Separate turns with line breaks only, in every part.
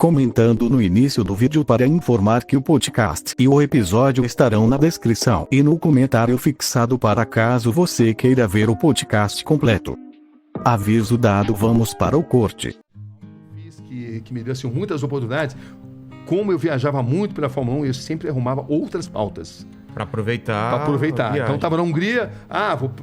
Comentando no início do vídeo para informar que o podcast e o episódio estarão na descrição e no comentário fixado para caso você queira ver o podcast completo. Aviso dado, vamos para o corte.
Que me deu assim, muitas oportunidades. Como eu viajava muito pela Fórmula 1, eu sempre arrumava outras pautas.
Para aproveitar.
Então tava na Hungria,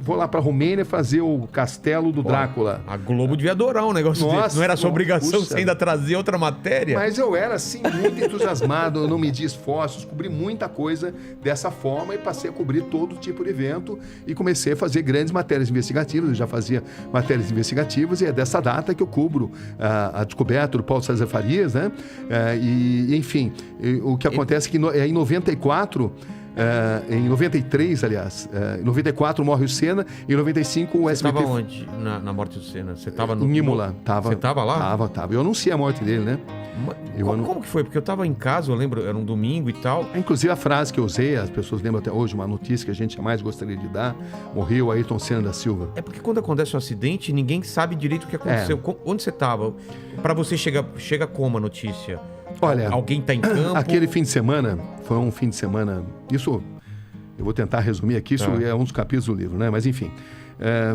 vou lá pra Romênia fazer o castelo do Drácula.
A Globo devia adorar um negócio desse. Não era sua obrigação você ainda trazer outra matéria?
Mas eu era assim, muito entusiasmado, eu não medi esforços, cobri muita coisa dessa forma e passei a cobrir todo tipo de evento e comecei a fazer grandes matérias investigativas. Eu já fazia matérias investigativas e é dessa data que eu cubro a descoberta do Paulo César Farias, né? Enfim, o que acontece é que em 94... em 93, aliás, em 94 morre o Senna, em 95 o SBT...
Você estava onde na morte do Senna? Você estava no...
Em Imola.
Você estava lá?
Tava. Eu anunciei a morte dele, né?
Como que foi? Porque eu estava em casa, eu lembro, era um domingo e tal.
Inclusive a frase que eu usei, as pessoas lembram até hoje, uma notícia que a gente jamais gostaria de dar, morreu Ayrton Senna da Silva.
É porque quando acontece um acidente, ninguém sabe direito o que aconteceu. Onde você estava? Para você chega como a notícia?
Olha,
alguém está em campo?
Aquele fim de semana, foi um fim de semana... Isso, eu vou tentar resumir aqui, isso é um dos capítulos do livro, né? Mas enfim,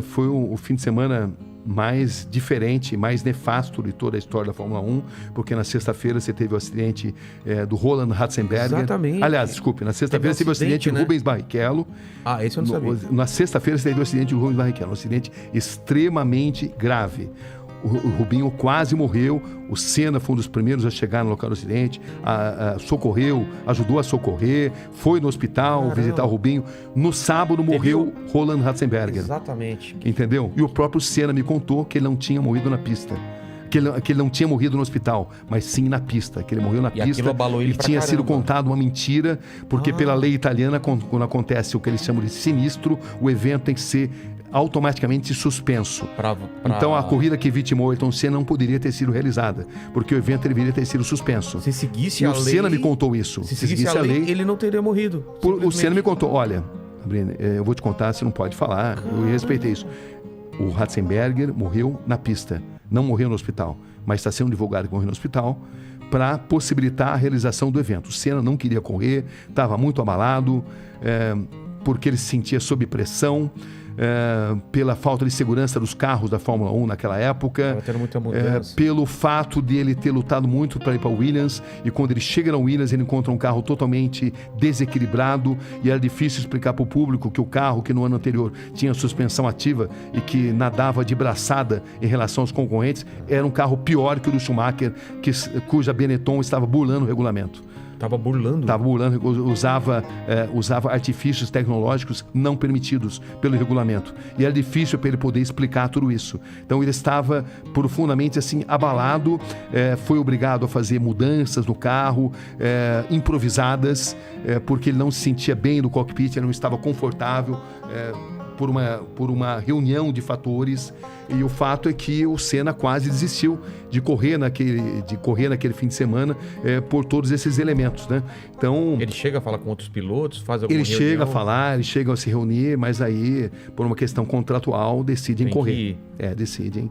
foi o fim de semana mais diferente, mais nefasto de toda a história da Fórmula 1, porque na sexta-feira você teve o acidente do Roland Ratzenberger.
Exatamente.
Aliás, desculpe, na sexta-feira você teve o acidente de Rubens Barrichello.
Esse eu não sabia.
Na sexta-feira você teve o acidente de Rubens Barrichello, um acidente extremamente grave. O Rubinho quase morreu, o Senna foi um dos primeiros a chegar no local do acidente, socorreu, ajudou a socorrer, foi no hospital visitar o Rubinho. No sábado morreu Roland Ratzenberger.
Exatamente.
Entendeu? E o próprio Senna me contou que ele não tinha morrido na pista. Que ele não tinha morrido no hospital, mas sim na pista, que ele morreu na pista e tinha sido contado uma mentira, porque pela lei italiana, quando acontece o que eles chamam de sinistro, o evento tem que ser automaticamente suspenso. Então a corrida que vitimou Ayrton Senna não poderia ter sido realizada, porque o evento deveria ter sido suspenso.
Se seguisse a lei...
O Senna me contou isso.
Se seguisse a lei, ele não teria morrido.
O Senna me contou, olha, Sabrina, eu vou te contar, você não pode falar, eu respeitei isso. O Ratzenberger morreu na pista, não morreu no hospital, mas está sendo divulgado que morreu no hospital para possibilitar a realização do evento. O Senna não queria correr, estava muito abalado, porque ele se sentia sob pressão, pela falta de segurança dos carros da Fórmula 1 naquela época, pelo fato de ele ter lutado muito para ir para Williams, e quando ele chega na Williams ele encontra um carro totalmente desequilibrado e era difícil explicar para o público que o carro que no ano anterior tinha suspensão ativa e que nadava de braçada em relação aos concorrentes era um carro pior que o do Schumacher, cuja Benetton estava burlando o regulamento.
Estava burlando,
usava artifícios tecnológicos não permitidos pelo regulamento. E era difícil para ele poder explicar tudo isso. Então ele estava profundamente assim abalado, foi obrigado a fazer mudanças no carro, improvisadas, porque ele não se sentia bem no cockpit, ele não estava confortável, por uma reunião de fatores, e o fato é que o Senna quase desistiu de correr naquele fim de semana por todos esses elementos, né? Então
ele chega a falar com outros pilotos, faz alguma reunião?
Chega a falar, eles chegam a se reunir, mas aí por uma questão contratual decidem correr. Decidem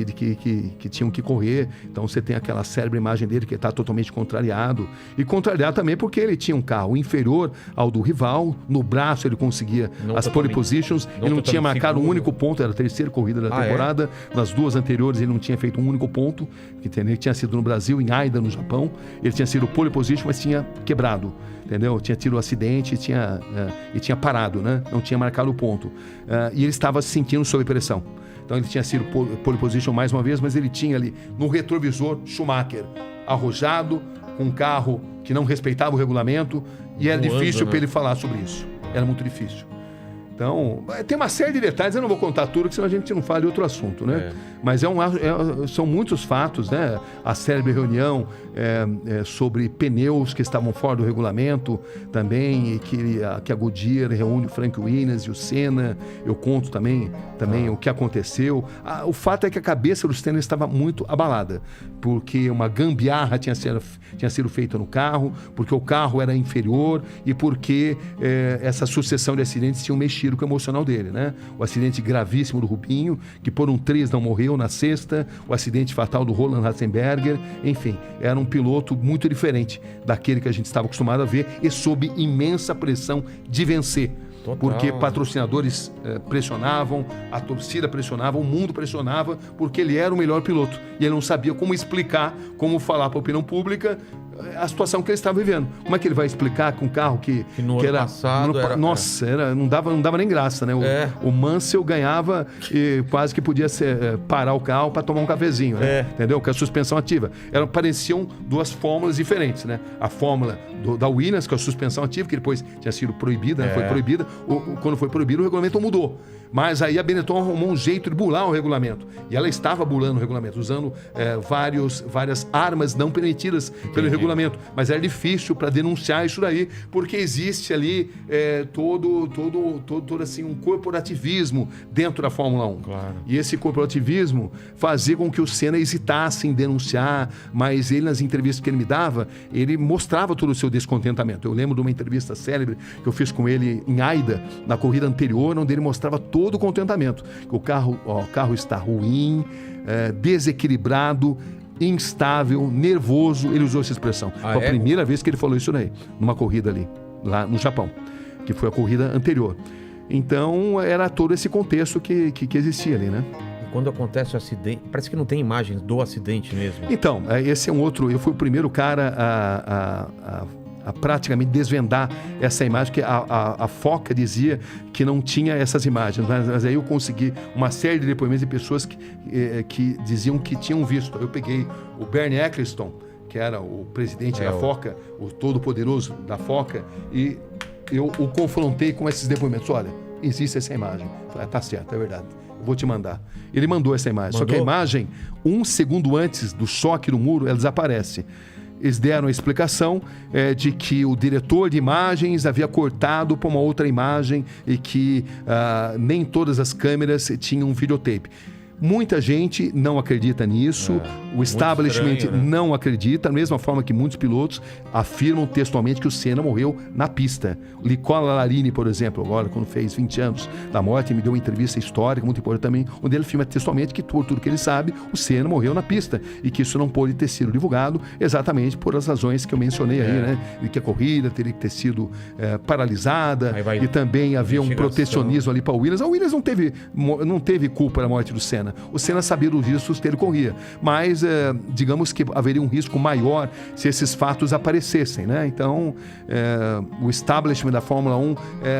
que tinham que correr. Então você tem aquela célebre imagem dele que está totalmente contrariado, e contrariado também porque ele tinha um carro inferior ao do rival, no braço ele conseguia as pole positions, ele não tinha marcado um único ponto, era a terceira corrida da temporada, nas duas anteriores ele não tinha feito um único ponto, ele tinha sido no Brasil, em Aida, no Japão, ele tinha sido pole position, mas tinha quebrado, entendeu? Tinha tido um acidente e tinha parado, né? Não tinha marcado o ponto, e ele estava se sentindo sob pressão. Então ele tinha sido pole position mais uma vez, mas ele tinha ali no retrovisor Schumacher arrojado, com um carro que não respeitava o regulamento, e era difícil para ele falar sobre isso. Era muito difícil. Então, tem uma série de detalhes, eu não vou contar tudo, porque senão a gente não fala de outro assunto, né? Mas são muitos fatos, né? A célebre reunião sobre pneus que estavam fora do regulamento também, e que a Goodyear reúne o Frank Williams e o Senna. Eu conto também o que aconteceu. O fato é que a cabeça do Senna estava muito abalada, porque uma gambiarra tinha sido feita no carro, porque o carro era inferior e porque essa sucessão de acidentes tinham mexido mexido com o emocional dele, né? O acidente gravíssimo do Rubinho, que por um triz não morreu na sexta, o acidente fatal do Roland Ratzenberger, enfim, era um piloto muito diferente daquele que a gente estava acostumado a ver e sob imensa pressão de vencer. Total. Porque patrocinadores pressionavam, a torcida pressionava, o mundo pressionava, porque ele era o melhor piloto. E ele não sabia como explicar, como falar para a opinião pública a situação que ele estava vivendo. Como é que ele vai explicar com um carro que
no ano passado
nossa, não dava nem graça, né? O Mansell ganhava e quase que podia parar o carro para tomar um cafezinho, né? Entendeu? Com a suspensão ativa. Pareciam duas fórmulas diferentes, né? A fórmula da Williams, que é a suspensão ativa, que depois tinha sido proibida, né? Foi proibida. Quando foi proibido, o regulamento mudou. Mas aí a Benetton arrumou um jeito de bular o regulamento. E ela estava bulando o regulamento, usando várias armas não permitidas pelo regulamento. Mas era difícil para denunciar isso daí, porque existe ali todo assim, um corporativismo dentro da Fórmula 1.
Claro.
E esse corporativismo fazia com que o Senna hesitasse em denunciar, mas ele, nas entrevistas que ele me dava, ele mostrava todo o seu descontentamento. Eu lembro de uma entrevista célebre que eu fiz com ele em Aida, na corrida anterior, onde ele mostrava todo o contentamento. Que o carro está ruim, desequilibrado, instável, nervoso. Ele usou essa expressão. Foi a primeira vez que ele falou isso daí, numa corrida ali, lá no Japão, que foi a corrida anterior. Então, era todo esse contexto que existia ali, né?
Quando acontece o acidente, parece que não tem imagens do acidente mesmo.
Então, esse é um outro... Eu fui o primeiro cara a praticamente desvendar essa imagem, que a Foca dizia que não tinha essas imagens, mas aí eu consegui uma série de depoimentos de pessoas que diziam que tinham visto. Eu peguei o Bernie Eccleston, que era o presidente da Foca, o todo-poderoso da Foca, e eu o confrontei com esses depoimentos. Olha, existe essa imagem. Eu falei, tá certo, é verdade. Eu vou te mandar. Ele mandou essa imagem. Só que a imagem, 1 segundo antes do choque no muro, ela desaparece. Eles deram a explicação de que o diretor de imagens havia cortado para uma outra imagem e que nem todas as câmeras tinham um videotape. Muita gente não acredita nisso, o establishment estranho, né? Não acredita, da mesma forma que muitos pilotos afirmam textualmente que o Senna morreu na pista. Nicola Larini, por exemplo, agora quando fez 20 anos da morte, me deu uma entrevista histórica muito importante também, onde ele afirma textualmente que, por tudo que ele sabe, o Senna morreu na pista e que isso não pôde ter sido divulgado exatamente por as razões que eu mencionei aí, né? E que a corrida teria que ter sido paralisada e também havia um protecionismo ali para a Williams. A Williams não teve culpa da morte do Senna. O Senna sabia dos riscos que ele corria, mas digamos que haveria um risco maior se esses fatos aparecessem, né? Então, o establishment da Fórmula 1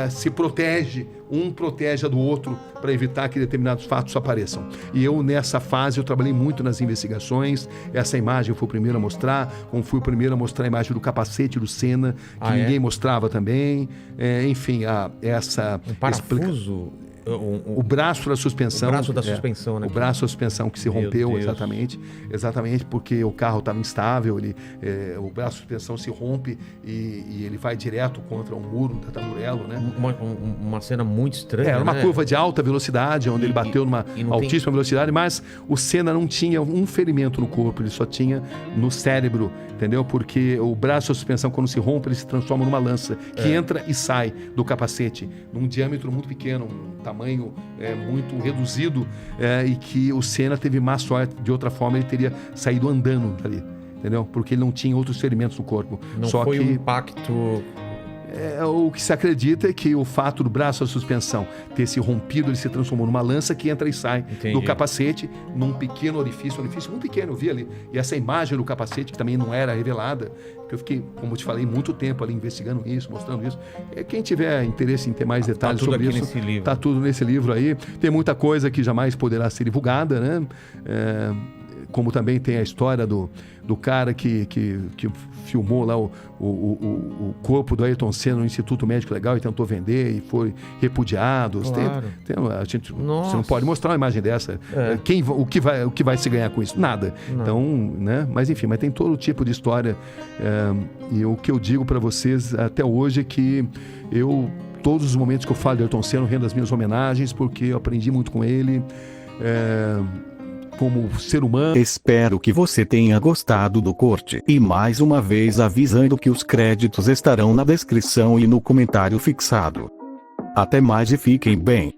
se protege, um protege a do outro para evitar que determinados fatos apareçam. E eu, nessa fase, eu trabalhei muito nas investigações. Essa imagem eu fui o primeiro a mostrar, como fui o primeiro a mostrar a imagem do capacete do Senna, que ninguém mostrava também. Enfim, essa...
Um parafuso...
O braço da suspensão.
O braço da suspensão, né?
O braço da suspensão que se rompeu, exatamente porque o carro estava instável, o braço da suspensão se rompe e ele vai direto contra um muro da Tamburello, né?
Uma cena muito estranha,
era uma curva de alta velocidade, onde ele bateu numa altíssima velocidade, mas o Senna não tinha um ferimento no corpo, ele só tinha no cérebro, entendeu? Porque o braço da suspensão, quando se rompe, ele se transforma numa lança, que entra e sai do capacete, num diâmetro muito pequeno, tamanho muito reduzido, e que o Senna teve má sorte. De outra forma, ele teria saído andando dali, entendeu? Porque ele não tinha outros ferimentos no corpo.
Não foi um impacto...
O que se acredita é que o fato do braço da suspensão ter se rompido, ele se transformou numa lança que entra e sai do capacete, num pequeno orifício muito pequeno, eu vi ali. E essa imagem do capacete, que também não era revelada, que eu fiquei, como eu te falei, muito tempo ali investigando isso, mostrando isso. Quem tiver interesse em ter mais detalhes sobre isso, tá tudo nesse livro aí. Tem muita coisa que jamais poderá ser divulgada, né? Como também tem a história do cara que filmou lá o corpo do Ayrton Senna no Instituto Médico Legal e tentou vender e foi repudiado.
Claro.
Você não pode mostrar uma imagem dessa. O que vai se ganhar com isso? Nada. Não. Então, né? Mas enfim, tem todo tipo de história. E o que eu digo para vocês até hoje é que todos os momentos que eu falo de Ayrton Senna, eu rendo as minhas homenagens, porque eu aprendi muito com ele. Como ser humano.
Espero que você tenha gostado do corte. E mais uma vez avisando que os créditos estarão na descrição e no comentário fixado. Até mais e fiquem bem.